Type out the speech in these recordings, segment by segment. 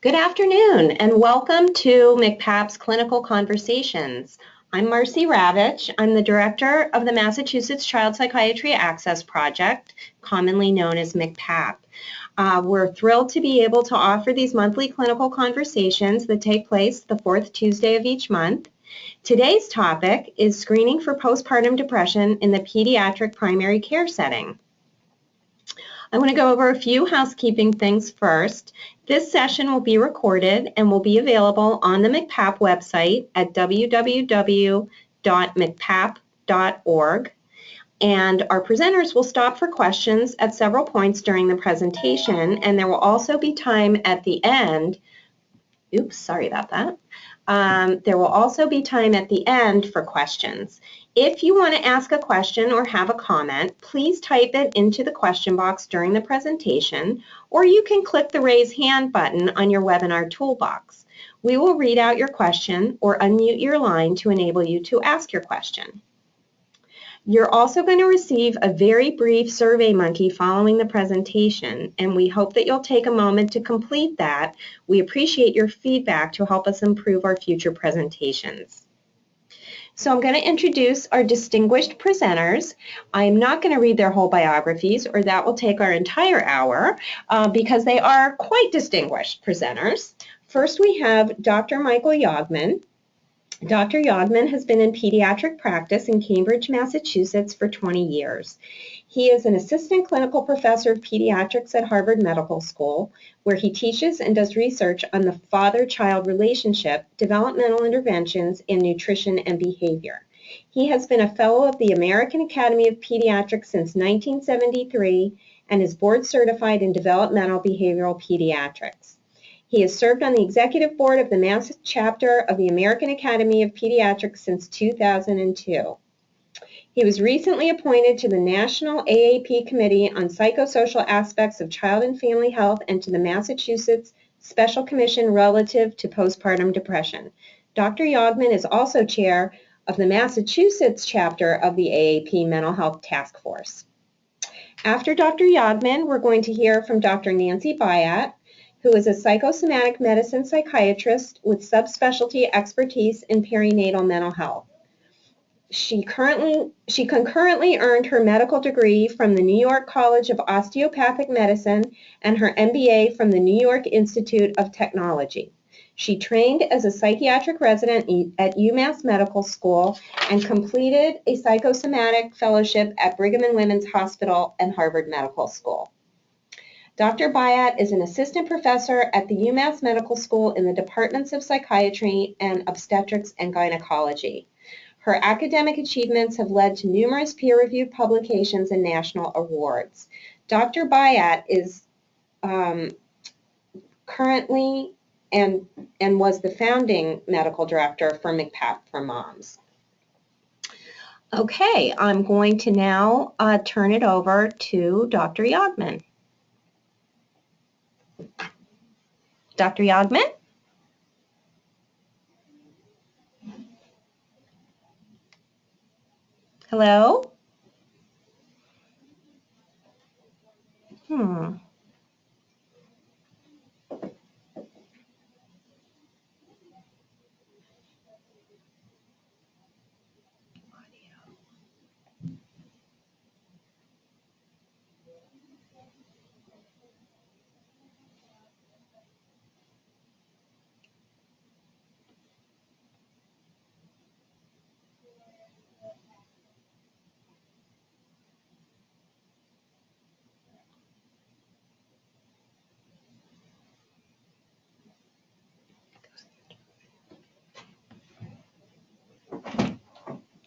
Good afternoon and welcome to MCPAP's Clinical Conversations. I'm Marcy Ravitch. I'm the director of the Massachusetts Child Psychiatry Access Project, commonly known as MCPAP. We're thrilled to be able to offer these monthly clinical conversations that take place the fourth Tuesday of each month. Today's topic is screening for postpartum depression in the pediatric primary care setting. I want to go over a few housekeeping things first. This session will be recorded and will be available on the MCPAP website at www.mcpap.org. And our presenters will stop for questions at several points during the presentation, and there will also be time at the end. Oops, sorry about that. There will also be time at the end for questions. If you want to ask a question or have a comment, please type it into the question box during the presentation, or you can click the raise hand button on your webinar toolbox. We will read out your question or unmute your line to enable you to ask your question. You're also going to receive a very brief Survey Monkey following the presentation, and we hope that you'll take a moment to complete that. We appreciate your feedback to help us improve our future presentations. So I'm going to introduce our distinguished presenters. I'm not going to read their whole biographies, or that will take our entire hour, because they are quite distinguished presenters. First, we have Dr. Michael Yogman. Dr. Yogman has been in pediatric practice in Cambridge, Massachusetts for 20 years. He is an assistant clinical professor of pediatrics at Harvard Medical School, where he teaches and does research on the father-child relationship, developmental interventions, and nutrition and behavior. He has been a fellow of the American Academy of Pediatrics since 1973 and is board certified in developmental behavioral pediatrics. He has served on the executive board of the Mass chapter of the American Academy of Pediatrics since 2002. He was recently appointed to the National AAP Committee on Psychosocial Aspects of Child and Family Health and to the Massachusetts Special Commission relative to postpartum depression. Dr. Yogman is also chair of the Massachusetts chapter of the AAP Mental Health Task Force. After Dr. Yogman, we're going to hear from Dr. Nancy Byatt, who is a psychosomatic medicine psychiatrist with subspecialty expertise in perinatal mental health. She concurrently earned her medical degree from the New York College of Osteopathic Medicine and her MBA from the New York Institute of Technology. She trained as a psychiatric resident at UMass Medical School and completed a psychosomatic fellowship at Brigham and Women's Hospital and Harvard Medical School. Dr. Biot is an assistant professor at the UMass Medical School in the departments of psychiatry and obstetrics and gynecology. Her academic achievements have led to numerous peer-reviewed publications and national awards. Dr. Biot is currently and was the founding medical director for MCPAP for Moms. Okay, I'm going to now turn it over to Dr. Yogman. Dr. Yogman? Hello?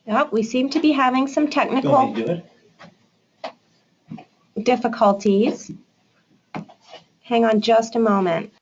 Yep, we seem to be having some technical difficulties. Hang on just a moment.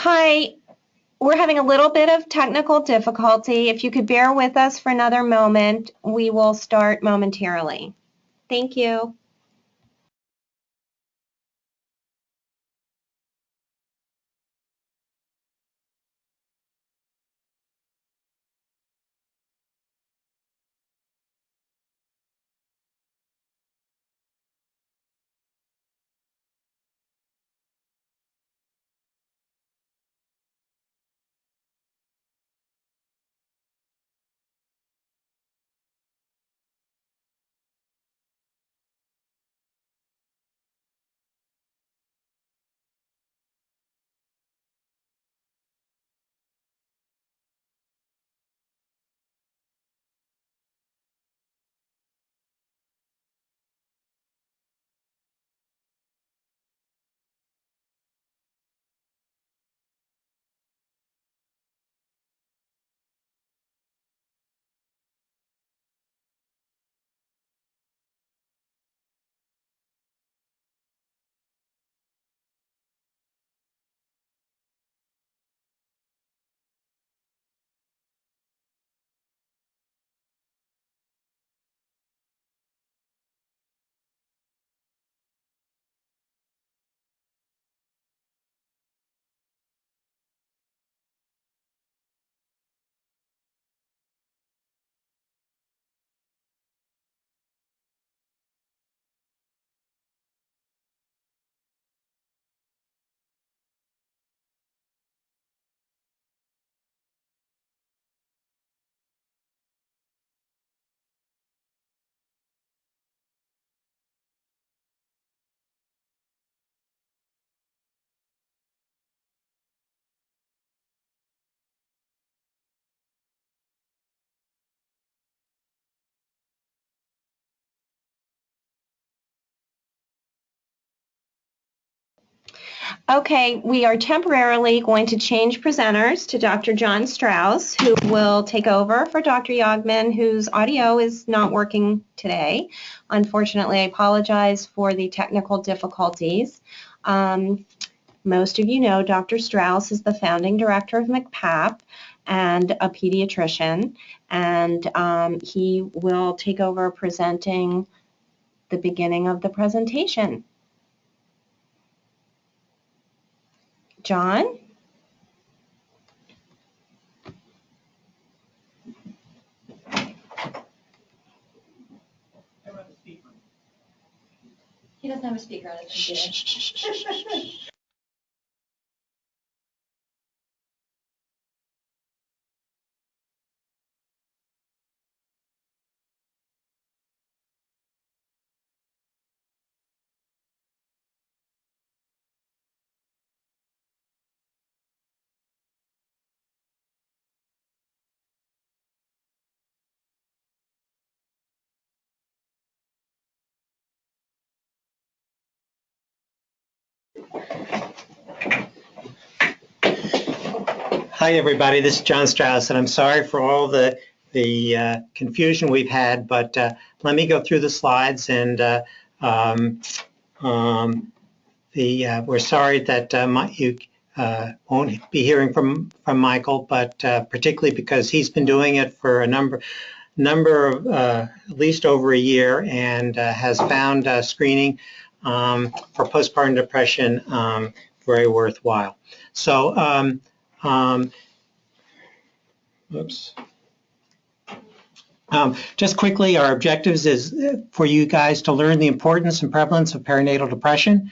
Hi, we're having a little bit of technical difficulty. If you could bear with us for another moment, we will start momentarily. Thank you. Okay, we are temporarily going to change presenters to Dr. John Straus, who will take over for Dr. Yogman, whose audio is not working today. Unfortunately, I apologize for the technical difficulties. Most of you know Dr. Straus is the founding director of MCPAP and a pediatrician, and he will take over presenting the beginning of the presentation. John? He doesn't have a speaker on his computer. Hi, everybody. This is John Straus, and I'm sorry for all the confusion we've had, but let me go through the slides. And we're sorry that you won't be hearing from Michael, but particularly because he's been doing it for a number of at least over a year, and has found screening for postpartum depression very worthwhile. So. Oops. Just quickly, our objectives is for you guys to learn the importance and prevalence of perinatal depression.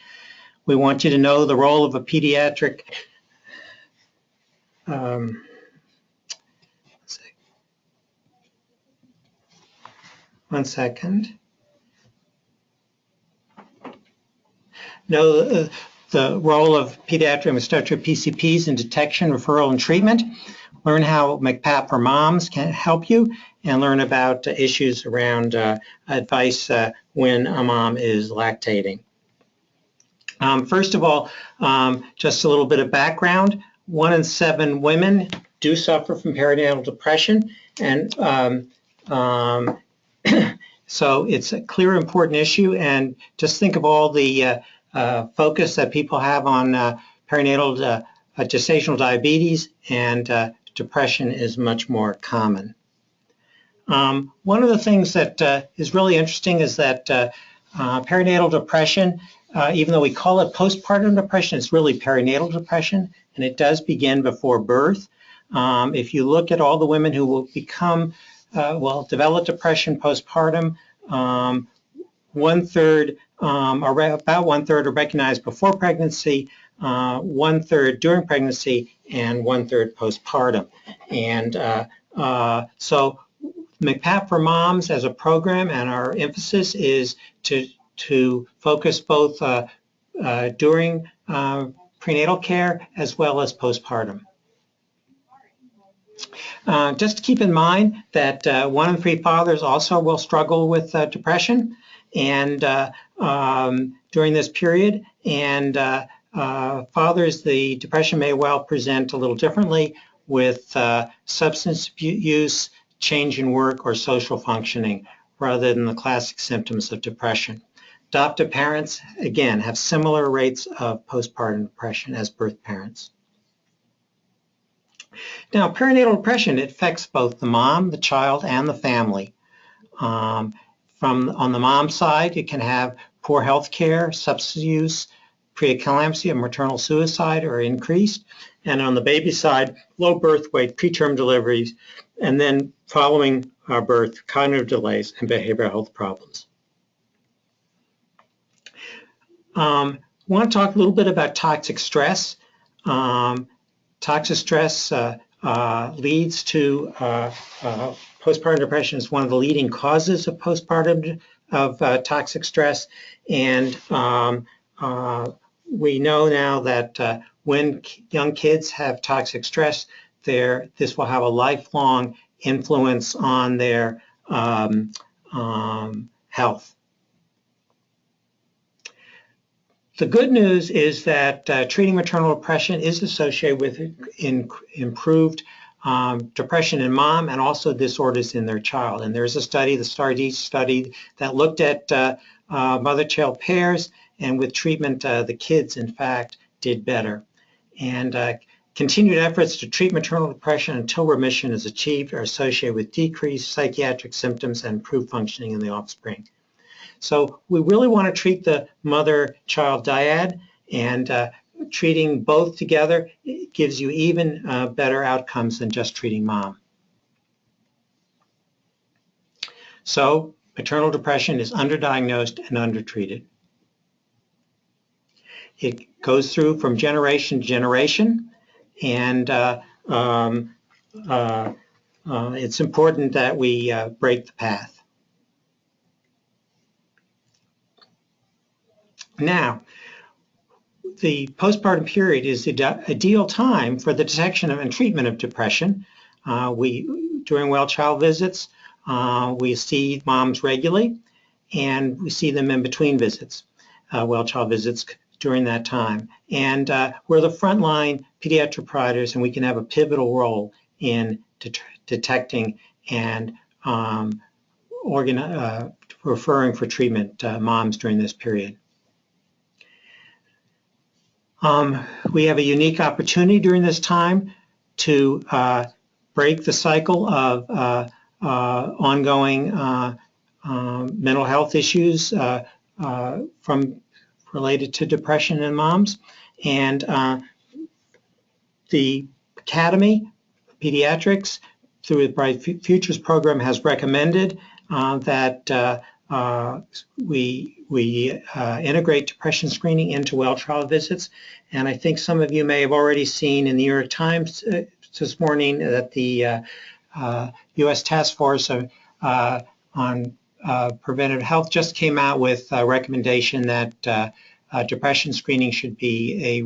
We want you to know the role of a pediatric one second. Know the role of pediatric and obstetric PCPs in detection, referral, and treatment. Learn how MCPAP for moms can help you, and learn about issues around advice when a mom is lactating. First of all, just a little bit of background. 1 in 7 women do suffer from perinatal depression, and so it's a clear, important issue. And just think of all the focus that people have on perinatal gestational diabetes, and depression is much more common. One of the things that is really interesting is that perinatal depression, even though we call it postpartum depression, it's really perinatal depression, and it does begin before birth. If you look at all the women who will develop depression postpartum, about 1/3 are recognized before pregnancy, 1/3 during pregnancy, and 1/3 postpartum. And so MCPAP for Moms as a program, and our emphasis is to focus both during prenatal care as well as postpartum. Just keep in mind that 1 in 3 fathers also will struggle with depression and during this period. And fathers, the depression may well present a little differently with substance use, change in work, or social functioning, rather than the classic symptoms of depression. Adoptive parents, again, have similar rates of postpartum depression as birth parents. Now, perinatal depression, it affects both the mom, the child, and the family. On the mom side, it can have poor health care, substance use, preeclampsia, and maternal suicide are increased. And on the baby side, low birth weight, preterm deliveries, and then following birth, cognitive delays and behavioral health problems. I want to talk a little bit about toxic stress. Toxic stress leads to postpartum depression is one of the leading causes of postpartum toxic stress, and we know now that when young kids have toxic stress, this will have a lifelong influence on their health. The good news is that treating maternal depression is associated with improved depression in mom and also disorders in their child. And there's a study, the STAR-D study, that looked at mother-child pairs, and with treatment, the kids, in fact, did better. And continued efforts to treat maternal depression until remission is achieved are associated with decreased psychiatric symptoms and improved functioning in the offspring. So we really want to treat the mother-child dyad, and treating both together gives you even better outcomes than just treating mom. So maternal depression is underdiagnosed and undertreated. It goes through from generation to generation, and it's important that we break the path. Now, the postpartum period is the ideal time for the detection and treatment of depression. During well-child visits, we see moms regularly, and we see them in between visits, well-child visits during that time. And we're the frontline pediatric providers, and we can have a pivotal role in detecting and referring for treatment moms during this period. We have a unique opportunity during this time to break the cycle of ongoing mental health issues related to depression in moms. And the Academy Pediatrics, through the Bright Futures program, has recommended that we integrate depression screening into well-child visits. And I think some of you may have already seen in the New York Times this morning that the U.S. Task Force on Preventive Health just came out with a recommendation that depression screening should be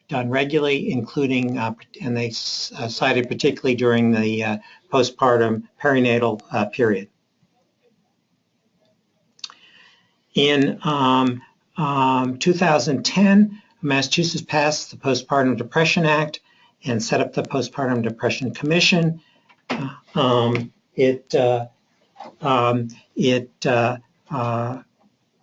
done regularly, including, and they cited particularly during the postpartum perinatal period. In 2010, Massachusetts passed the Postpartum Depression Act and set up the Postpartum Depression Commission. It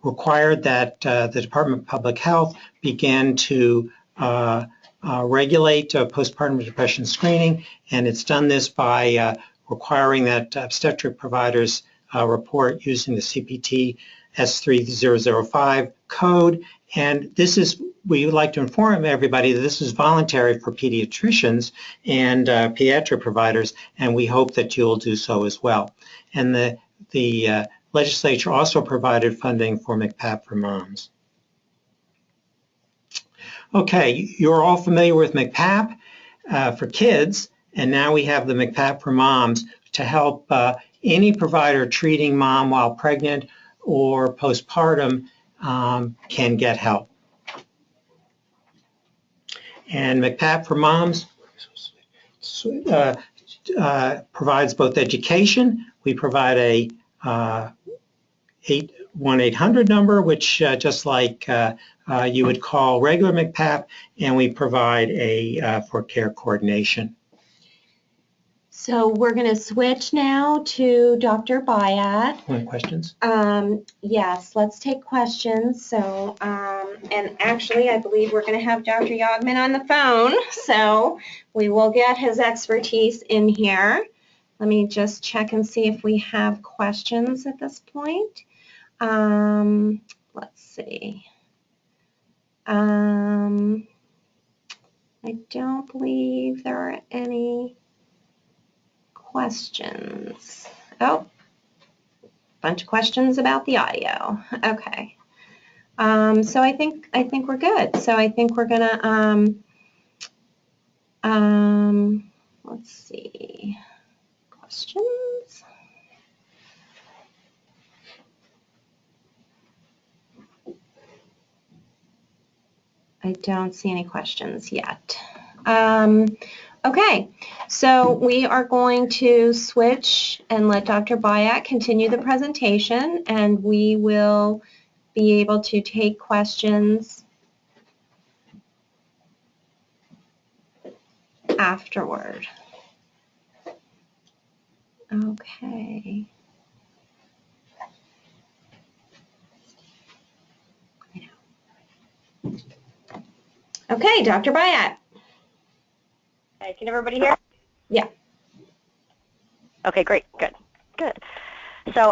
required that the Department of Public Health begin to regulate postpartum depression screening, and it's done this by requiring that obstetric providers report using the CPT S3005 code. And this is, we would like to inform everybody that this is voluntary for pediatricians and pediatric providers, and we hope that you'll do so as well. And the legislature also provided funding for MCPAP for moms. Okay, you're all familiar with MCPAP for kids, and now we have the MCPAP for moms to help any provider treating mom while pregnant or postpartum can get help. And MCPAP for moms provides both education. We provide a 1-800 number, which just like you would call regular MCPAP, and we provide for care coordination. So we're going to switch now to Dr. Byatt. Any questions? Yes, let's take questions. So, and actually, I believe we're going to have Dr. Yogman on the phone, so we will get his expertise in here. Let me just check and see if we have questions at this point. Let's see. I don't believe there are any questions. Oh, bunch of questions about the audio. Okay. So I think we're good. So I think we're gonna let's see. Questions. I don't see any questions yet. Okay, so we are going to switch and let Dr. Byatt continue the presentation, and we will be able to take questions afterward. Okay. Okay, Dr. Byatt. Okay, can everybody hear? Yeah. Okay, great, good. So,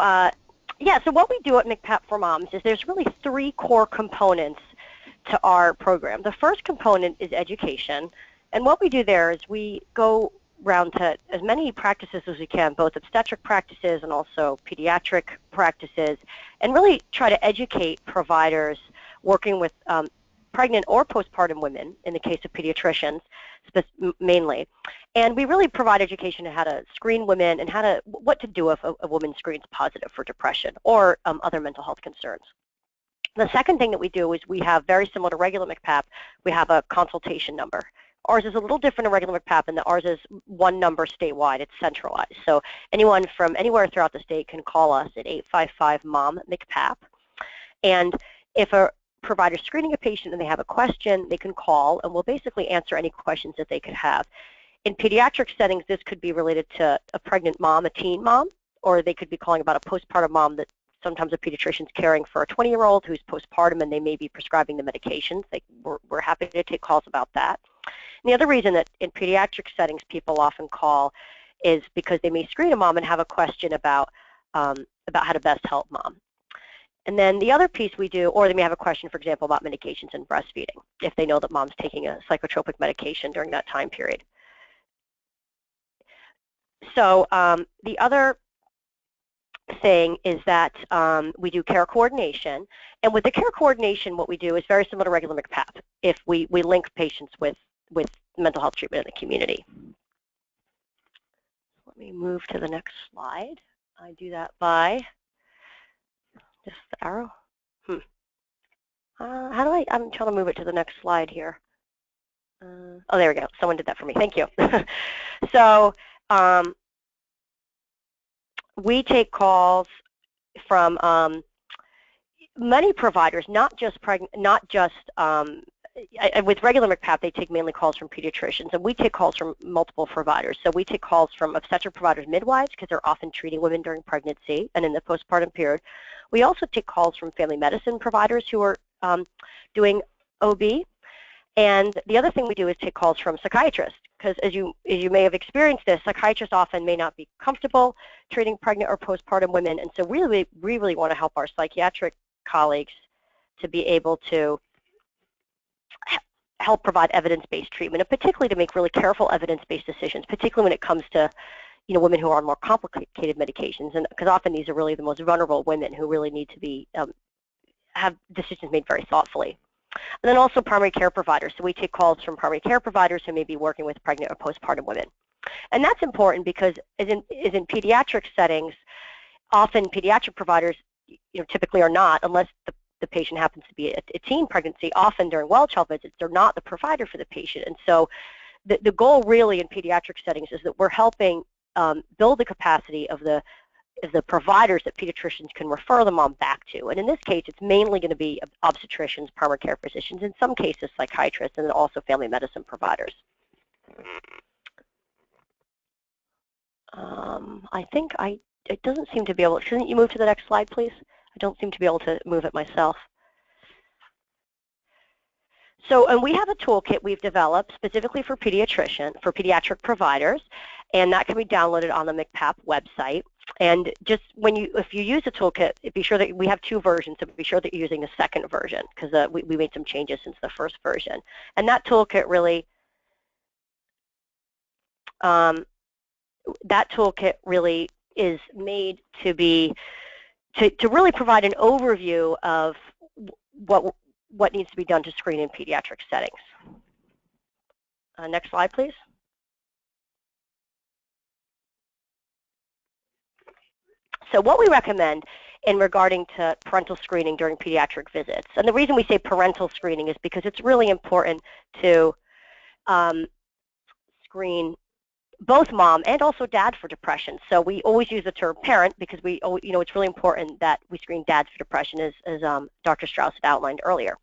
so what we do at MCPAP for Moms is there's really 3 core components to our program. The first component is education, and what we do there is we go around to as many practices as we can, both obstetric practices and also pediatric practices, and really try to educate providers working with pregnant or postpartum women, in the case of pediatricians mainly. And we really provide education on how to screen women and what to do if a woman screens positive for depression or other mental health concerns. The second thing that we do is we have, very similar to regular MCPAP, we have a consultation number. Ours is a little different than regular MCPAP in that ours is 1 number statewide. It's centralized. So anyone from anywhere throughout the state can call us at 855-MOM-MCPAP. And if a provider screening a patient and they have a question, they can call, and we'll basically answer any questions that they could have. In pediatric settings, this could be related to a pregnant mom, a teen mom, or they could be calling about a postpartum mom that sometimes a pediatrician's caring for a 20-year-old who's postpartum and they may be prescribing the medications. We're happy to take calls about that. And the other reason that in pediatric settings people often call is because they may screen a mom and have a question about how to best help mom. And then the other piece we do, or they may have a question, for example, about medications and breastfeeding, if they know that mom's taking a psychotropic medication during that time period. So the other thing is that we do care coordination. And with the care coordination, what we do is very similar to regular MCPAP, if we link patients with mental health treatment in the community. Let me move to the next slide. I do that by just the arrow. How do I'm trying to move it to the next slide here. Oh, there we go. Someone did that for me. Thank you. So we take calls from many providers, not just with regular MCPAP, they take mainly calls from pediatricians, and we take calls from multiple providers. So we take calls from obstetric providers, midwives, because they're often treating women during pregnancy and in the postpartum period. We also take calls from family medicine providers who are doing OB, And the other thing we do is take calls from psychiatrists, because as you may have experienced this, psychiatrists often may not be comfortable treating pregnant or postpartum women, and so we really want to help our psychiatric colleagues to be able to help provide evidence-based treatment, and particularly to make really careful evidence-based decisions, particularly when it comes to women who are on more complicated medications, and because often these are really the most vulnerable women who really need to be have decisions made very thoughtfully. And then also primary care providers. So we take calls from primary care providers who may be working with pregnant or postpartum women. And that's important because as in pediatric settings, often pediatric providers typically are not, unless the patient happens to be a teen pregnancy, often during well-child visits, they're not the provider for the patient. And so the goal really in pediatric settings is that we're helping build the capacity of the providers that pediatricians can refer the mom back to. And in this case, it's mainly going to be obstetricians, primary care physicians, in some cases psychiatrists, and then also family medicine providers. I think it doesn't seem to be able, shouldn't you move to the next slide, please? I don't seem to be able to move it myself. So, and we have a toolkit we've developed specifically for pediatric providers, and that can be downloaded on the MCPAP website. And just if you use the toolkit, be sure that we have 2 versions, so be sure that you're using the second version, because we made some changes since the first version. And that toolkit really, is made to be to really provide an overview of what needs to be done to screen in pediatric settings. Next slide, please. So what we recommend in regarding to parental screening during pediatric visits, and the reason we say parental screening is because it's really important to screen both mom and also dad for depression. So we always use the term parent because it's really important that we screen dads for depression, as Dr. Straus had outlined earlier.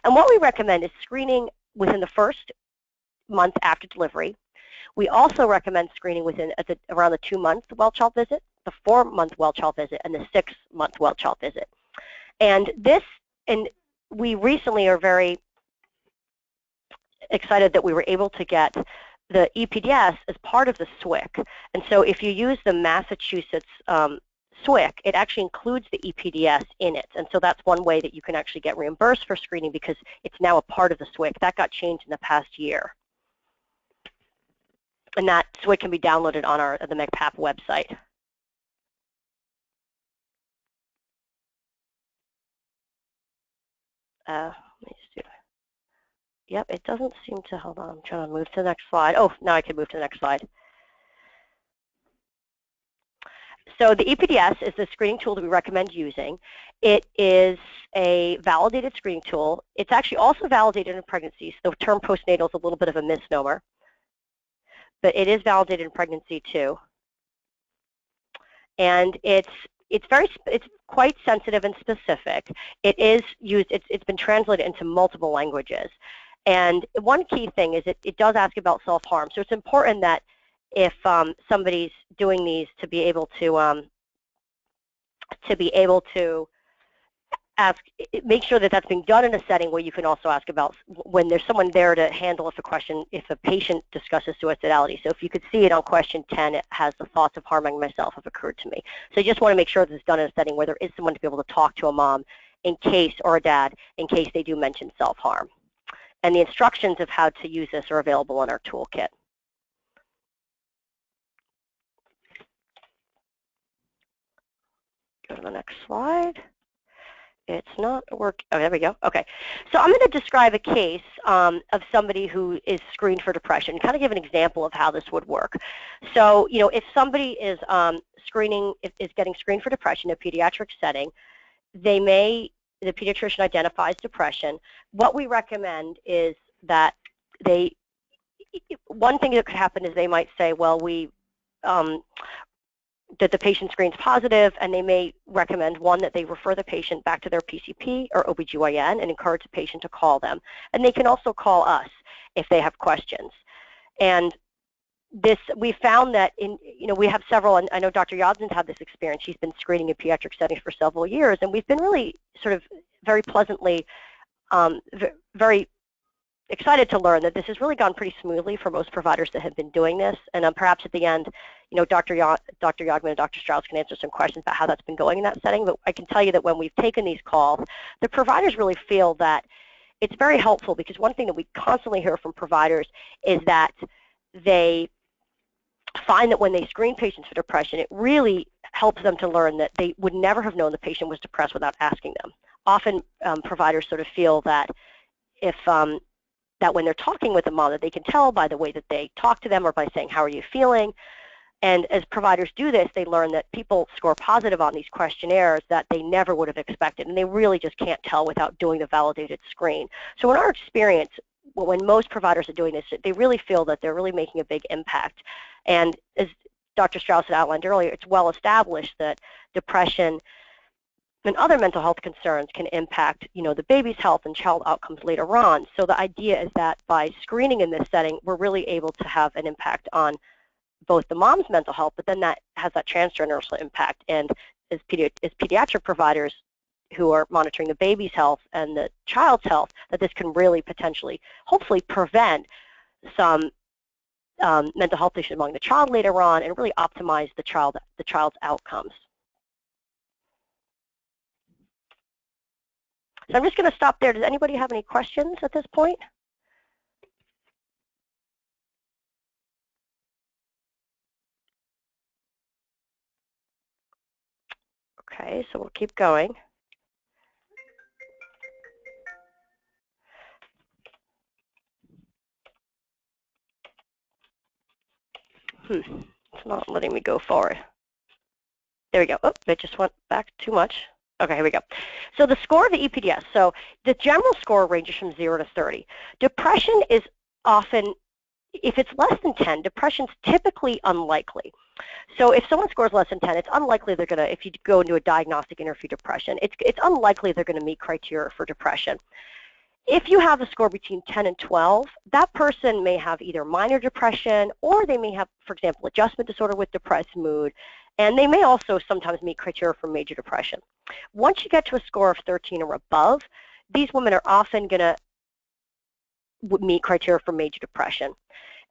And what we recommend is screening within the first month after delivery. We also recommend screening around the 2-month well-child visit, the 4-month well-child visit, and the 6-month well-child visit. And we recently are very excited that we were able to get the EPDs as part of the SWIC. And so if you use the Massachusetts SWIC, it actually includes the EPDs in it. And so that's one way that you can actually get reimbursed for screening because it's now a part of the SWIC. That got changed in the past year. And that SWIC can be downloaded on the MCPAP website. Let me just do that. Yep, it doesn't seem to, hold on, I'm trying to move to the next slide. Oh, now I can move to the next slide. So the EPDs is the screening tool that we recommend using. It is a validated screening tool. It's actually also validated in pregnancy. So the term postnatal is a little bit of a misnomer, but it is validated in pregnancy too. And it's quite sensitive and specific. It is used, it's been translated into multiple languages. And one key thing is it does ask about self-harm. So it's important that if somebody's doing these to be able to ask, make sure that that's being done in a setting where you can also ask about when there's someone there to handle if a patient discusses suicidality. So if you could see it on question 10, it has the thoughts of harming myself have occurred to me. So you just want to make sure that it's done in a setting where there is someone to be able to talk to a mom in case, or a dad, in case they do mention self-harm. And the instructions of how to use this are available in our toolkit. Go to the next slide. It's not working. Oh, there we go. Okay. So I'm going to describe a case of somebody who is screened for depression, kind of give an example of how this would work. So, if somebody is getting screened for depression in a pediatric setting, the pediatrician identifies depression. What we recommend is that one thing that could happen is they might say, well, that the patient screens positive, and they may recommend, one, that they refer the patient back to their PCP or OBGYN and encourage the patient to call them. And they can also call us if they have questions. And we found that we have several, and I know Dr. Yodson's had this experience. She's been screening in pediatric settings for several years, and we've been really sort of very pleasantly, very excited to learn that this has really gone pretty smoothly for most providers that have been doing this. And perhaps at the end, Dr. Yogman and Dr. Straus can answer some questions about how that's been going in that setting. But I can tell you that when we've taken these calls, the providers really feel that it's very helpful, because one thing that we constantly hear from providers is that they find that when they screen patients for depression, it really helps them to learn that they would never have known the patient was depressed without asking them. Often providers sort of feel that if that when they're talking with a mom, that they can tell by the way that they talk to them or by saying, how are you feeling? And as providers do this, they learn that people score positive on these questionnaires that they never would have expected, and they really just can't tell without doing the validated screen. So in our experience, when most providers are doing this, they really feel that they're really making a big impact. And as Dr. Straus had outlined earlier, it's well established that depression and other mental health concerns can impact, the baby's health and child outcomes later on. So the idea is that by screening in this setting, we're really able to have an impact on both the mom's mental health, but then that has that transgenerational impact. And as pediatric providers who are monitoring the baby's health and the child's health, that this can really potentially, hopefully, prevent some mental health issues among the child later on, and really optimize the child's outcomes. So I'm just going to stop there. Does anybody have any questions at this point? Okay, so we'll keep going. It's not letting me go forward. There we go. Oh, it just went back too much. Okay, here we go. So the score of the EPDs. So the general score ranges from 0 to 30. Depression is often, if it's less than 10, depression's typically unlikely. So if someone scores less than 10, it's unlikely they're going to, if you go into a diagnostic interview depression, it's unlikely they're going to meet criteria for depression. If you have a score between 10 and 12, that person may have either minor depression, or they may have, for example, adjustment disorder with depressed mood, and they may also sometimes meet criteria for major depression. Once you get to a score of 13 or above, these women are often going to meet criteria for major depression.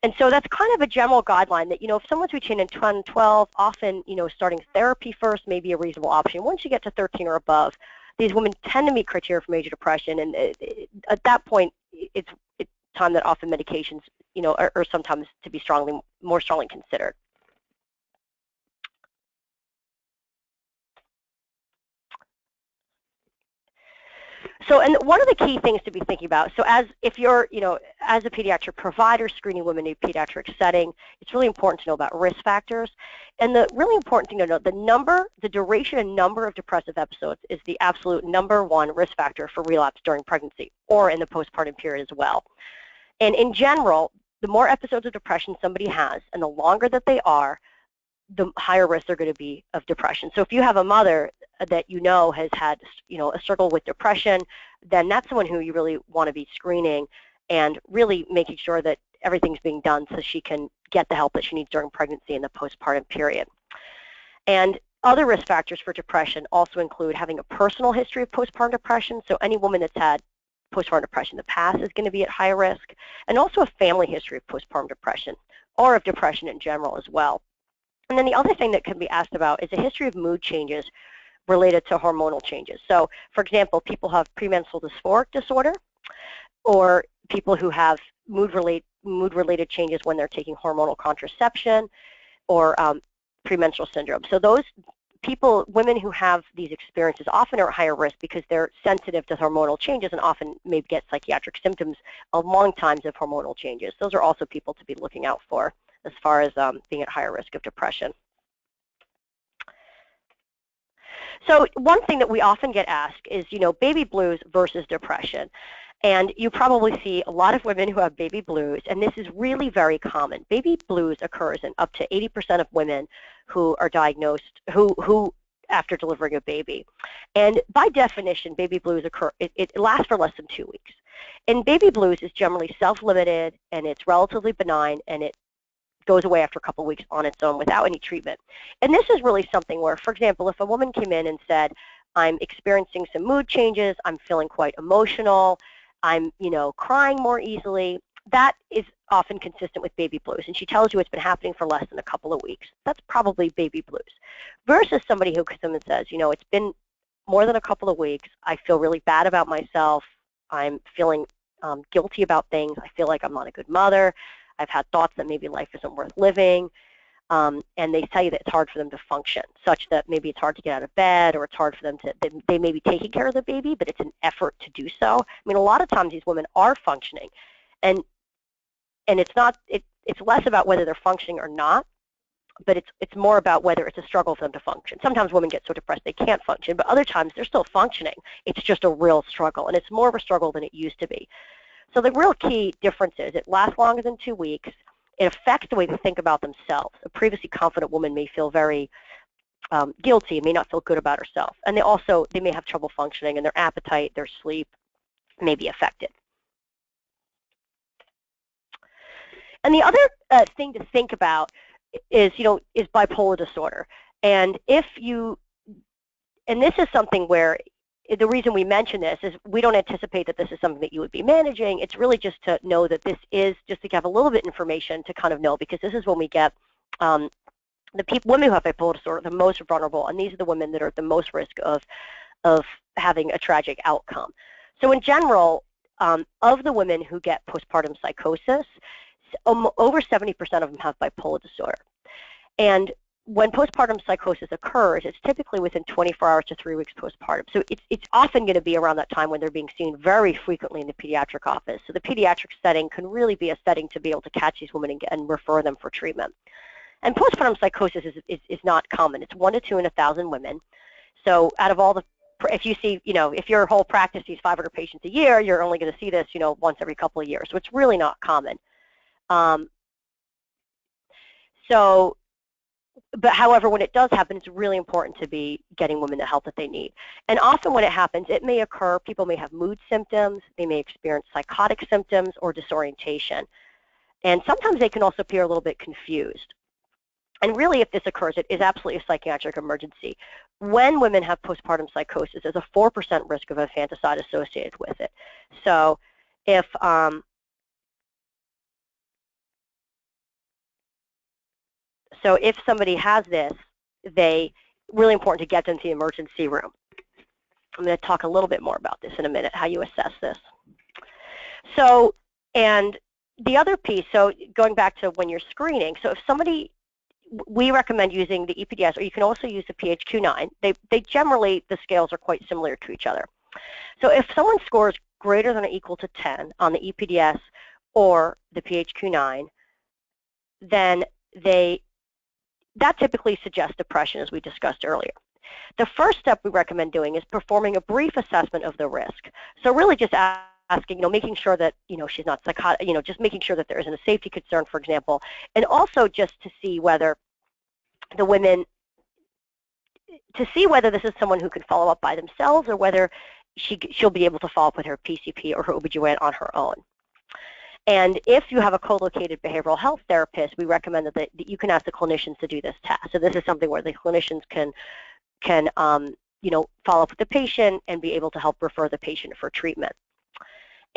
And so that's kind of a general guideline that, if someone's between 10 and 12, often, starting therapy first may be a reasonable option. Once you get to 13 or above, these women tend to meet criteria for major depression, and at that point, it's time that often medications, are sometimes to be more strongly considered. So, and one of the key things to be thinking about, so if you're, as a pediatric provider screening women in a pediatric setting, it's really important to know about risk factors. And the really important thing to know, the duration and number of depressive episodes is the absolute #1 risk factor for relapse during pregnancy or in the postpartum period as well. And in general, the more episodes of depression somebody has and the longer that they are, the higher risk they're going to be of depression. So if you have a mother that has had, a struggle with depression, then that's someone who you really want to be screening and really making sure that everything's being done so she can get the help that she needs during pregnancy and the postpartum period. And other risk factors for depression also include having a personal history of postpartum depression. So any woman that's had postpartum depression in the past is going to be at high risk, and also a family history of postpartum depression or of depression in general as well. And then the other thing that can be asked about is a history of mood changes related to hormonal changes. So, for example, people have premenstrual dysphoric disorder, or people who have mood-related changes when they're taking hormonal contraception, or premenstrual syndrome. So those women who have these experiences often are at higher risk because they're sensitive to hormonal changes and often may get psychiatric symptoms along times of hormonal changes. Those are also people to be looking out for as far as being at higher risk of depression. So one thing that we often get asked is, baby blues versus depression. And you probably see a lot of women who have baby blues, and this is really very common. Baby blues occurs in up to 80% of women who are diagnosed, who after delivering a baby. And by definition, baby blues occur, it lasts for less than 2 weeks. And baby blues is generally self-limited, and it's relatively benign, and it goes away after a couple of weeks on its own without any treatment. And this is really something where, for example, if a woman came in and said, I'm experiencing some mood changes, I'm feeling quite emotional, I'm, crying more easily. That is often consistent with baby blues, and she tells you it's been happening for less than a couple of weeks. That's probably baby blues. Versus somebody who comes in and says, it's been more than a couple of weeks. I feel really bad about myself. I'm feeling guilty about things. I feel like I'm not a good mother. I've had thoughts that maybe life isn't worth living. And they tell you that it's hard for them to function, such that maybe it's hard to get out of bed, or it's hard for them to, they may be taking care of the baby, but it's an effort to do so. I mean, a lot of times these women are functioning, and it's less about whether they're functioning or not, but it's more about whether it's a struggle for them to function. Sometimes women get so depressed they can't function, but other times they're still functioning. It's just a real struggle, and it's more of a struggle than it used to be. So the real key difference is it lasts longer than 2 weeks. It affects the way they think about themselves. A previously confident woman may feel very guilty, may not feel good about herself. And they may have trouble functioning, and their appetite, their sleep may be affected. And the other thing to think about is bipolar disorder. And this is something where the reason we mention this is we don't anticipate that this is something that you would be managing. It's really just to know that this is, just to have a little bit of information to kind of know, because this is when we get women who have bipolar disorder the most vulnerable, and these are the women that are at the most risk of having a tragic outcome. So in general, of the women who get postpartum psychosis, over 70% of them have bipolar disorder. And when postpartum psychosis occurs, it's typically within 24 hours to 3 weeks postpartum. So it's often going to be around that time when they're being seen very frequently in the pediatric office. So the pediatric setting can really be a setting to be able to catch these women and refer them for treatment. And postpartum psychosis is not common. It's 1 to 2 in 1,000 women. So out of all the, if you see, if your whole practice sees 500 patients a year, you're only going to see this, once every couple of years. So it's really not common. But however, when it does happen, it's really important to be getting women the help that they need. And often when it happens, it may occur, people may have mood symptoms, they may experience psychotic symptoms or disorientation. And sometimes they can also appear a little bit confused. And really, if this occurs, it is absolutely a psychiatric emergency. When women have postpartum psychosis, there's a 4% risk of infanticide associated with it. So if somebody has this, really important to get them to the emergency room. I'm going to talk a little bit more about this in a minute, how you assess this. So, and the other piece, so going back to when you're screening, so if somebody, we recommend using the EPDs, or you can also use the PHQ-9. They generally, the scales are quite similar to each other. So if someone scores greater than or equal to 10 on the EPDs or the PHQ-9, then that typically suggests depression, as we discussed earlier. The first step we recommend doing is performing a brief assessment of the risk. So really just asking, making sure that, she's not psychotic, just making sure that there isn't a safety concern, for example, and also just to see whether the women, to see whether this is someone who can follow up by themselves, or whether she'll be able to follow up with her PCP or her OB/GYN on her own. And if you have a co-located behavioral health therapist, we recommend that you can ask the clinicians to do this task. So this is something where the clinicians can follow up with the patient and be able to help refer the patient for treatment.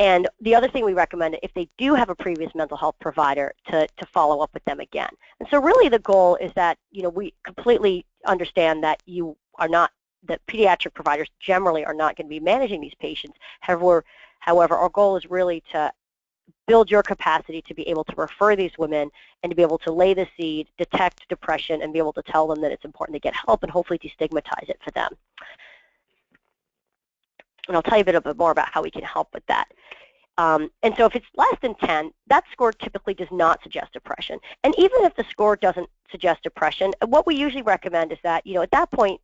And the other thing we recommend, if they do have a previous mental health provider, to follow up with them again. And so really the goal is that, we completely understand that that pediatric providers generally are not going to be managing these patients. However, our goal is really to build your capacity to be able to refer these women and to be able to lay the seed, detect depression, and be able to tell them that it's important to get help and hopefully destigmatize it for them. And I'll tell you a bit more about how we can help with that. And so if it's less than 10, that score typically does not suggest depression. And even if the score doesn't suggest depression, what we usually recommend is that, at that point,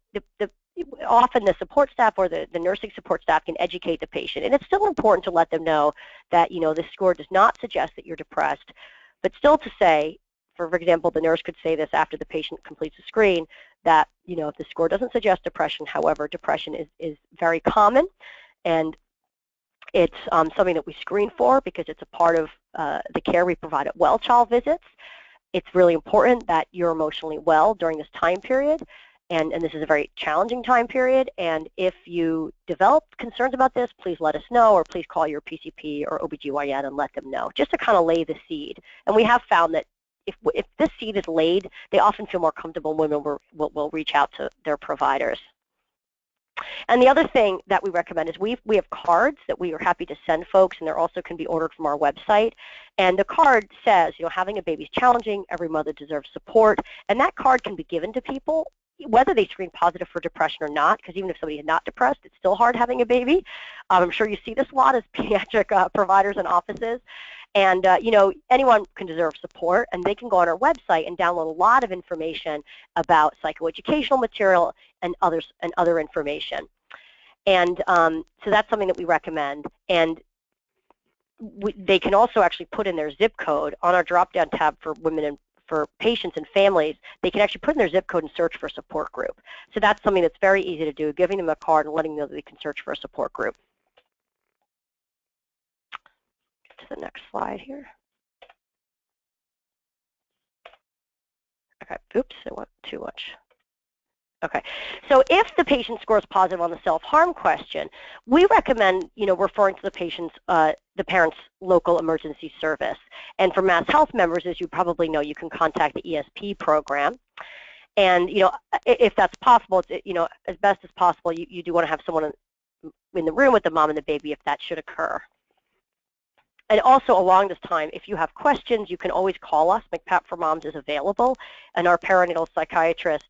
often the support staff or the nursing support staff can educate the patient. And it's still important to let them know that, this score does not suggest that you're depressed, but still to say, for example, the nurse could say this after the patient completes the screen, that, if the score doesn't suggest depression, however, depression is very common, and it's something that we screen for because it's a part of the care we provide at well child visits. It's really important that you're emotionally well during this time period, and this is a very challenging time period, and if you develop concerns about this, please let us know, or please call your PCP or OBGYN and let them know, just to kind of lay the seed. And we have found that if this seed is laid, they often feel more comfortable, and women will reach out to their providers. And the other thing that we recommend is we have cards that we are happy to send folks, and they're also can be ordered from our website. And the card says, having a baby is challenging, every mother deserves support, and that card can be given to people whether they screen positive for depression or not, because even if somebody is not depressed, it's still hard having a baby. I'm sure you see this a lot as pediatric providers and offices. And, anyone can deserve support, and they can go on our website and download a lot of information about psychoeducational material and other information. And so that's something that we recommend. And they can also actually put in their zip code on our drop-down tab for women and for patients and families. They can actually put in their zip code and search for a support group. So that's something that's very easy to do, giving them a card and letting them know that they can search for a support group. To the next slide here. Okay, oops, I went too much. Okay, so if the patient scores positive on the self-harm question, we recommend, referring to the parent's local emergency service. And for Mass Health members, as you probably know, you can contact the ESP program. And, if that's possible, as best as possible, you do want to have someone in the room with the mom and the baby if that should occur. And also along this time, if you have questions, you can always call us. MCPAP for Moms is available, and our perinatal psychiatrists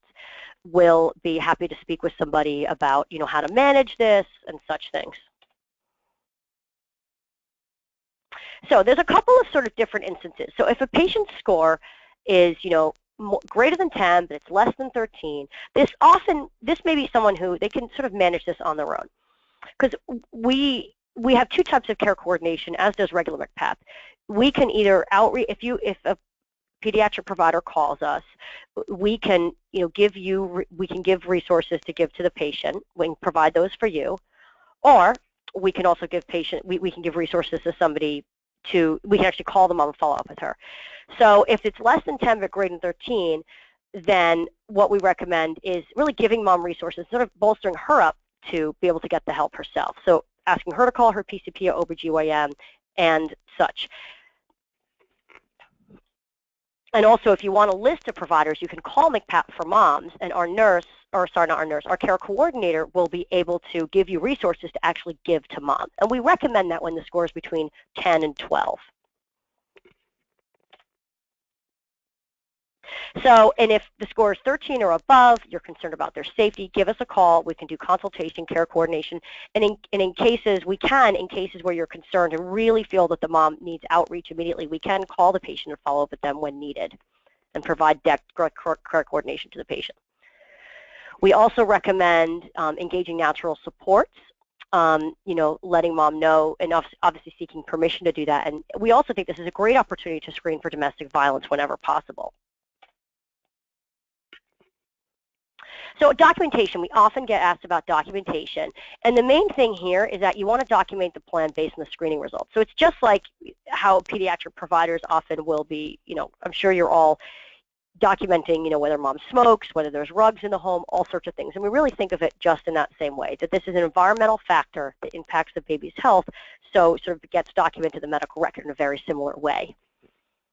will be happy to speak with somebody about, how to manage this and such things. So there's a couple of sort of different instances. So if a patient's score is, greater than 10, but it's less than 13, this may be someone who they can sort of manage this on their own. Because we have two types of care coordination, as does regular MCPAP. We can either outreach, if a pediatric provider calls us, we can give resources to give to the patient. We can provide those for you, or we can also give we can give resources to somebody we can actually call the mom and follow up with her. So if it's less than 10 but greater than 13, then what we recommend is really giving mom resources, sort of bolstering her up to be able to get the help herself. So asking her to call her PCP or OBGYN and such. And also, if you want a list of providers, you can call MCPAP for Moms, and our care coordinator will be able to give you resources to actually give to mom. And we recommend that when the score is between 10 and 12. So, and if the score is 13 or above, you're concerned about their safety, give us a call. We can do consultation, care coordination, and in cases where you're concerned and really feel that the mom needs outreach immediately, we can call the patient and follow up with them when needed and provide care coordination to the patient. We also recommend engaging natural supports, letting mom know, and obviously seeking permission to do that. And we also think this is a great opportunity to screen for domestic violence whenever possible. So documentation, we often get asked about documentation, and the main thing here is that you want to document the plan based on the screening results. So it's just like how pediatric providers often will be, I'm sure you're all documenting, whether mom smokes, whether there's rugs in the home, all sorts of things. And we really think of it just in that same way, that this is an environmental factor that impacts the baby's health, so sort of gets documented in the medical record in a very similar way.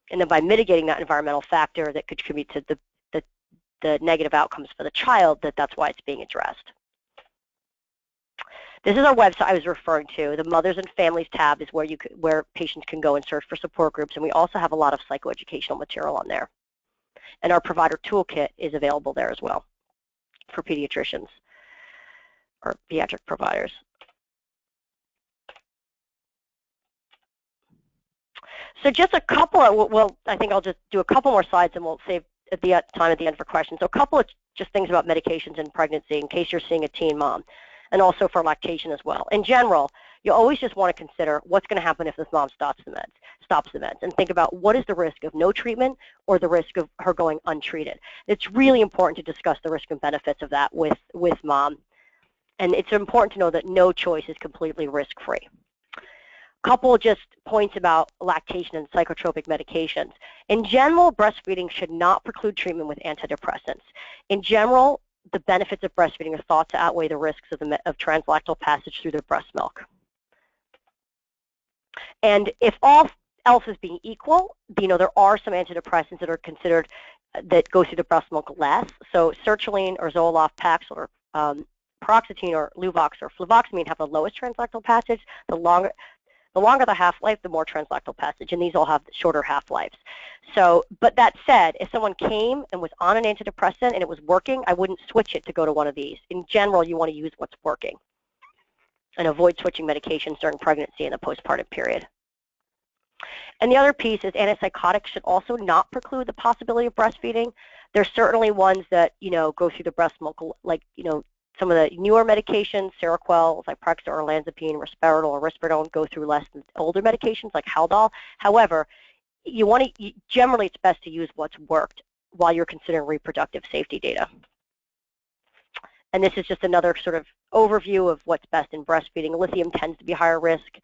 And then by mitigating that environmental factor that could contribute to the negative outcomes for the child, that's why it's being addressed. This is our website I was referring to. The Mothers and Families tab is where patients can go and search for support groups, and we also have a lot of psychoeducational material on there. And our provider toolkit is available there as well for pediatricians or pediatric providers. So just a couple of, I think I'll just do a couple more slides and we'll save time at the end for questions. So a couple of just things about medications in pregnancy in case you're seeing a teen mom, and also for lactation as well. In general, you always just want to consider what's going to happen if this mom stops the meds, and think about what is the risk of no treatment or the risk of her going untreated. It's really important to discuss the risk and benefits of that with mom, and it's important to know that no choice is completely risk-free. Couple just points about lactation and psychotropic medications. In general, breastfeeding should not preclude treatment with antidepressants. In general, the benefits of breastfeeding are thought to outweigh the risks of translactal passage through the breast milk. And if all else is being equal, there are some antidepressants that are considered that go through the breast milk less. So sertraline or Zoloft, Paxil, or paroxetine or Luvox or fluvoxamine have the lowest translactal passage. The longer the half-life, the more translactal passage, and these all have shorter half-lives. So, but that said, if someone came and was on an antidepressant and it was working, I wouldn't switch it to go to one of these. In general, you want to use what's working and avoid switching medications during pregnancy and the postpartum period. And the other piece is antipsychotics should also not preclude the possibility of breastfeeding. There's certainly ones that, go through the breast milk, like, some of the newer medications, Seroquel, Zyprexa, or olanzapine, Risperidone, or Risperidone go through less than older medications like Haldol. However, generally it's best to use what's worked while you're considering reproductive safety data. And this is just another sort of overview of what's best in breastfeeding. Lithium tends to be higher risk,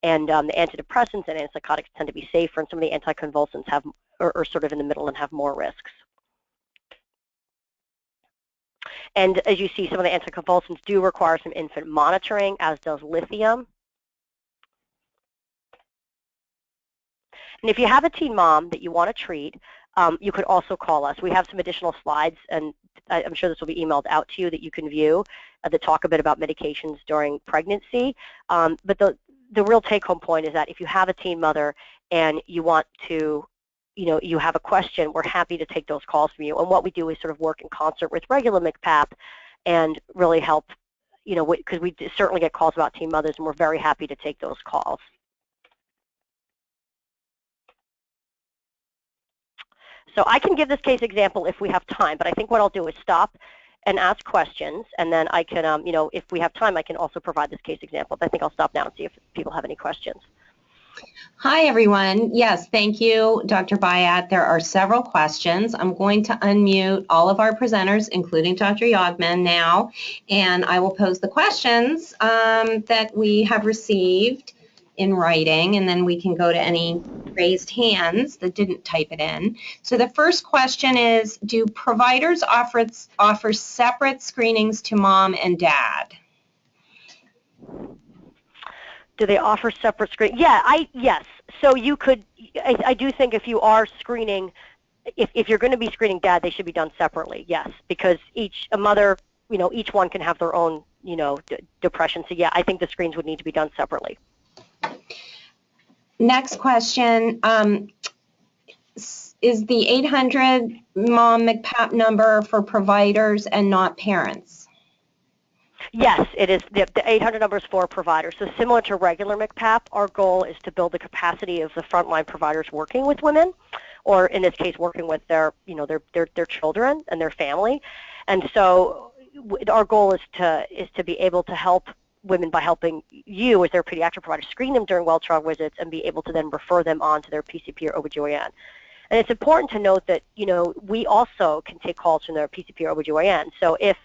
and the antidepressants and antipsychotics tend to be safer, and some of the anticonvulsants are sort of in the middle and have more risks. And as you see, some of the anticonvulsants do require some infant monitoring, as does lithium. And if you have a teen mom that you want to treat, you could also call us. We have some additional slides, and I'm sure this will be emailed out to you that you can view that talk a bit about medications during pregnancy. But the real take-home point is that if you have a teen mother and you want to, you have a question, we're happy to take those calls from you. And what we do is sort of work in concert with regular MCPAP and really help, because we certainly get calls about teen mothers, and we're very happy to take those calls. So I can give this case example if we have time, but I think what I'll do is stop and ask questions, and then I can, if we have time, I can also provide this case example. But I think I'll stop now and see if people have any questions. Hi, everyone. Yes, thank you, Dr. Byatt. There are several questions. I'm going to unmute all of our presenters, including Dr. Yogman now, and I will pose the questions that we have received in writing, and then we can go to any raised hands that didn't type it in. So the first question is, do providers offer separate screenings to mom and dad? Do they offer separate screening? Yeah, yes. So you could, I do think if you are screening, if you're going to be screening dad, they should be done separately, yes, because each one can have their own, depression. So yeah, I think the screens would need to be done separately. Next question, is the 800 mom MCPAP number for providers and not parents? Yes, it is. The 800 number is for providers. So similar to regular MCPAP, our goal is to build the capacity of the frontline providers working with women, or in this case, working with their children and their family. And so our goal is to be able to help women by helping you as their pediatric provider screen them during well child visits and be able to then refer them on to their PCP or OBGYN. And it's important to note that, we also can take calls from their PCP or OBGYN. So if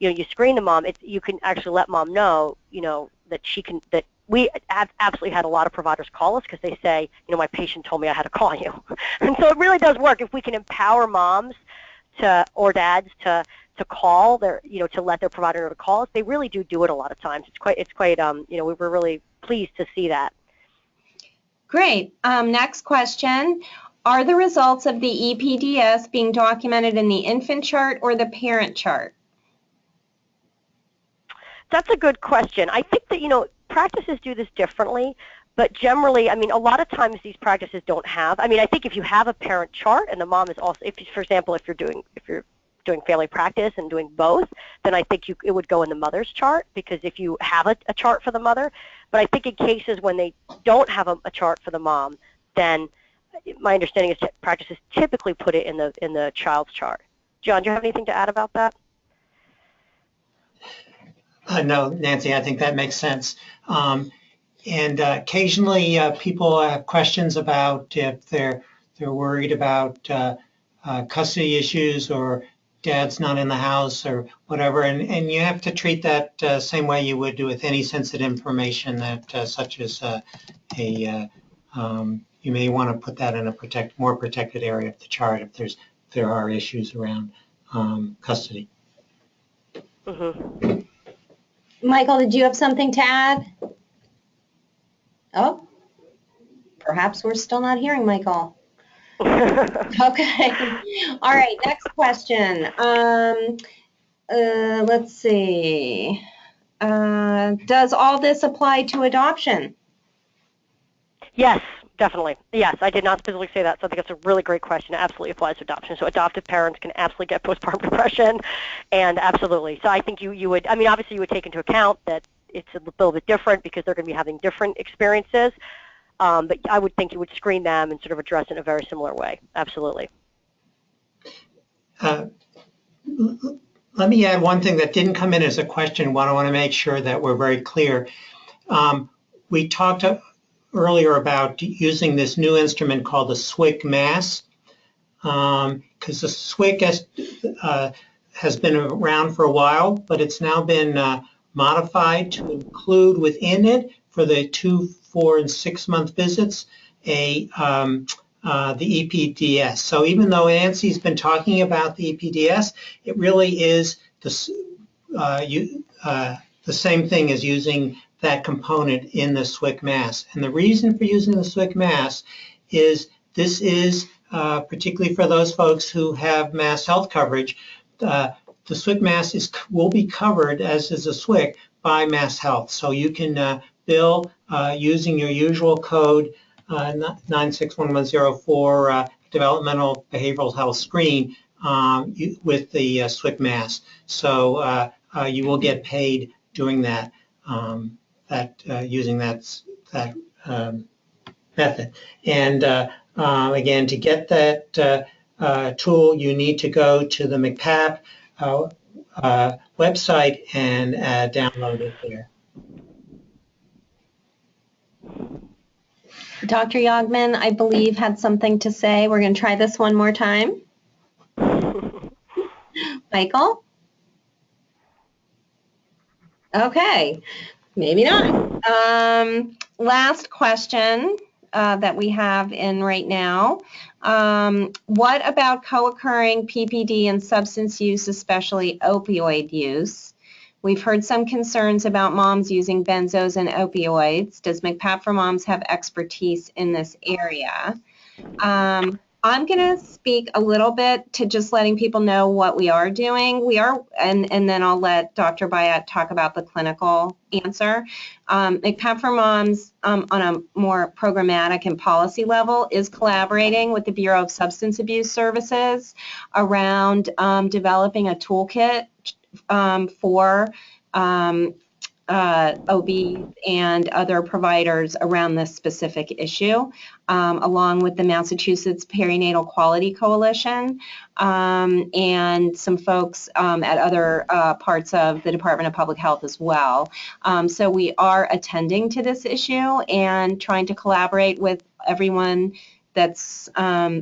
you screen the mom, you can actually let mom know, that we have absolutely had a lot of providers call us because they say, my patient told me I had to call you. And so it really does work if we can empower moms or dads to call their, to let their provider know to call us. They really do it a lot of times. It's quite, we were really pleased to see that. Great. Next question. Are the results of the EPDs being documented in the infant chart or the parent chart? That's a good question. I think that, practices do this differently, but generally, a lot of times these practices don't have, I think if you have a parent chart and the mom is also, for example, if you're doing family practice and doing both, then I think it would go in the mother's chart, because if you have a chart for the mother. But I think in cases when they don't have a chart for the mom, then my understanding is practices typically put it in the child's chart. John, do you have anything to add about that? No, Nancy, I think that makes sense. And occasionally people have questions about if they're worried about custody issues or dad's not in the house or whatever, and you have to treat that same way you would do with any sensitive information that such as you may want to put that in a more protected area of the chart if there are issues around custody. Mm-hmm. Michael, did you have something to add? Oh, perhaps we're still not hearing Michael. Okay. All right, next question. Let's see. Does all this apply to adoption? Yes, definitely. Yes, I did not specifically say that, so I think it's a really great question. It absolutely applies to adoption. So adoptive parents can absolutely get postpartum depression, and absolutely. So I think you would, I mean, obviously you would take into account that it's a little bit different because they're going to be having different experiences, but I would think you would screen them and sort of address it in a very similar way. Absolutely. Let me add one thing that didn't come in as a question. I want to make sure that we're very clear. We talked earlier about using this new instrument called the Swig Mass, because the Swig has been around for a while, but it's now been modified to include within it for the 2, 4, and 6 month visits the EPDs. So even though Nancy's been talking about the EPDs, it really is the same thing as using that component in the Swig Mass. And the reason for using the Swig Mass is this is particularly for those folks who have Mass Health coverage. The Swig Mass will be covered, as is a Swig, by Mass Health. So you can bill using your usual code 961104 for developmental behavioral health screen with the Swig Mass. So you will get paid doing that, using that method. And again, to get that tool, you need to go to the MCPAP website and download it there. Dr. Yogman, I believe, had something to say. We're going to try this one more time. Michael? Okay, maybe not. Last question that we have in right now. What about co-occurring PPD and substance use, especially opioid use? We've heard some concerns about moms using benzos and opioids. Does MCPAP for Moms have expertise in this area? I'm going to speak a little bit to just letting people know what we are doing. And then I'll let Dr. Byatt talk about the clinical answer. MCPAP for Moms on a more programmatic and policy level is collaborating with the Bureau of Substance Abuse Services around developing a toolkit for OBs and other providers around this specific issue, along with the Massachusetts Perinatal Quality Coalition and some folks at other parts of the Department of Public Health as well. So we are attending to this issue and trying to collaborate with everyone that's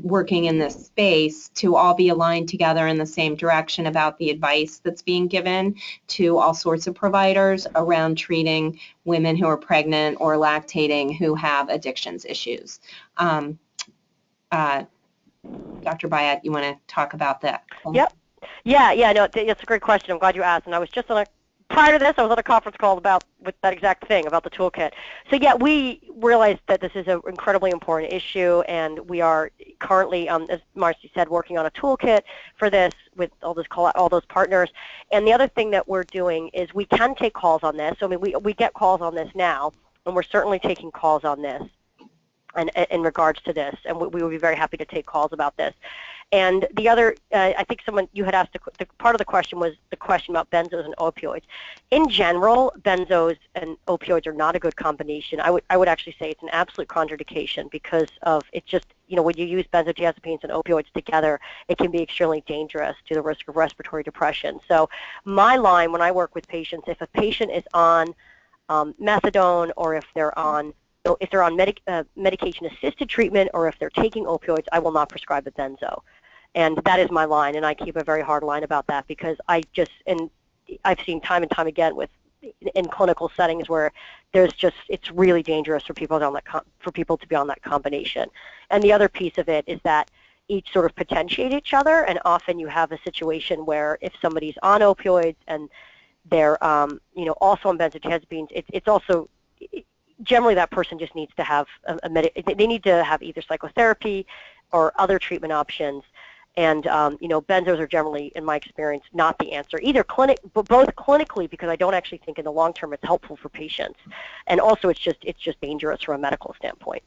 working in this space to all be aligned together in the same direction about the advice that's being given to all sorts of providers around treating women who are pregnant or lactating who have addictions issues. Dr. Byatt, you want to talk about that? Yep. Yeah, no, that's a great question. I'm glad you asked. And I was just on prior to this, I was on a conference call with that exact thing, about the toolkit. So yeah, we realized that this is an incredibly important issue, and we are currently, as Marcy said, working on a toolkit for this with all those partners. And the other thing that we're doing is we can take calls on this. So I mean, we get calls on this now, and we're certainly taking calls on this and in regards to this, and we would be very happy to take calls about this. And the other, I think you had asked, the part of the question was the question about benzos and opioids. In general, benzos and opioids are not a good combination. I would actually say it's an absolute contraindication because of, it's just, when you use benzodiazepines and opioids together, it can be extremely dangerous to the risk of respiratory depression. So my line when I work with patients, if a patient is on methadone, or if they're on medication-assisted treatment, or if they're taking opioids, I will not prescribe a benzo. And that is my line, and I keep a very hard line about that because I've seen time and time again in clinical settings where it's really dangerous for people to be on that combination. And the other piece of it is that each sort of potentiate each other, and often you have a situation where if somebody's on opioids and they're also on benzodiazepines, it's also generally that person just needs to have they need to have either psychotherapy or other treatment options. And benzos are generally, in my experience, not the answer. But both clinically, because I don't actually think in the long term it's helpful for patients, and also it's just dangerous from a medical standpoint.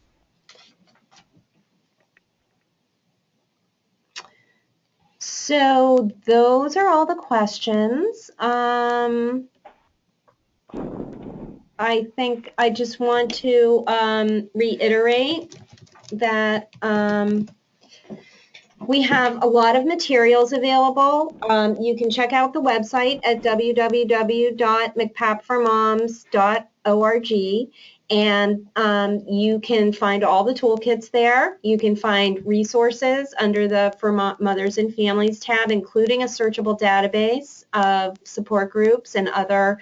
So those are all the questions. I think I just want to reiterate that we have a lot of materials available. You can check out the website at www.mcpapformoms.org, and you can find all the toolkits there. You can find resources under the For Mothers and Families tab, including a searchable database of support groups and other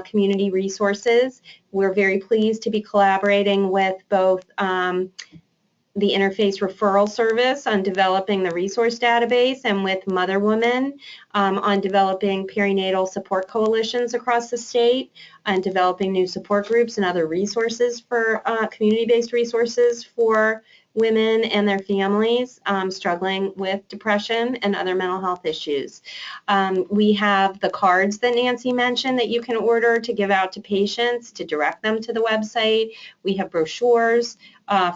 community resources. We're very pleased to be collaborating with both the Interface Referral Service on developing the resource database, and with Mother Woman on developing perinatal support coalitions across the state, and developing new support groups and other resources for community-based resources for women and their families struggling with depression and other mental health issues. We have the cards that Nancy mentioned that you can order to give out to patients to direct them to the website. We have brochures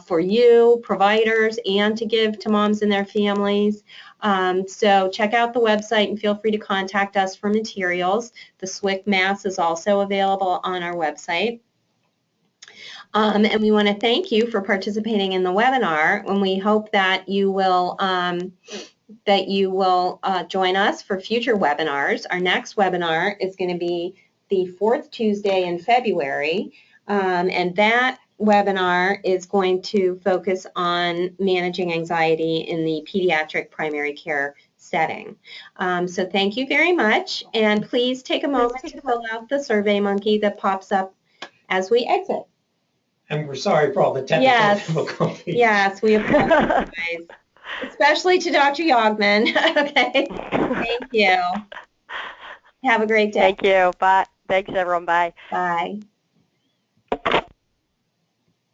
for you, providers, and to give to moms and their families. So check out the website and feel free to contact us for materials. The Swig Mass is also available on our website. And we want to thank you for participating in the webinar, and we hope that you will join us for future webinars. Our next webinar is going to be the 4th Tuesday in February, and that webinar is going to focus on managing anxiety in the pediatric primary care setting. So thank you very much, and please take a moment to fill out the Survey Monkey that pops up as we exit. And we're sorry for all the technical difficulties. Yes, we apologize, especially to Dr. Yogman. Okay, thank you. Have a great day. Thank you. Bye. Thanks, everyone. Bye. Bye.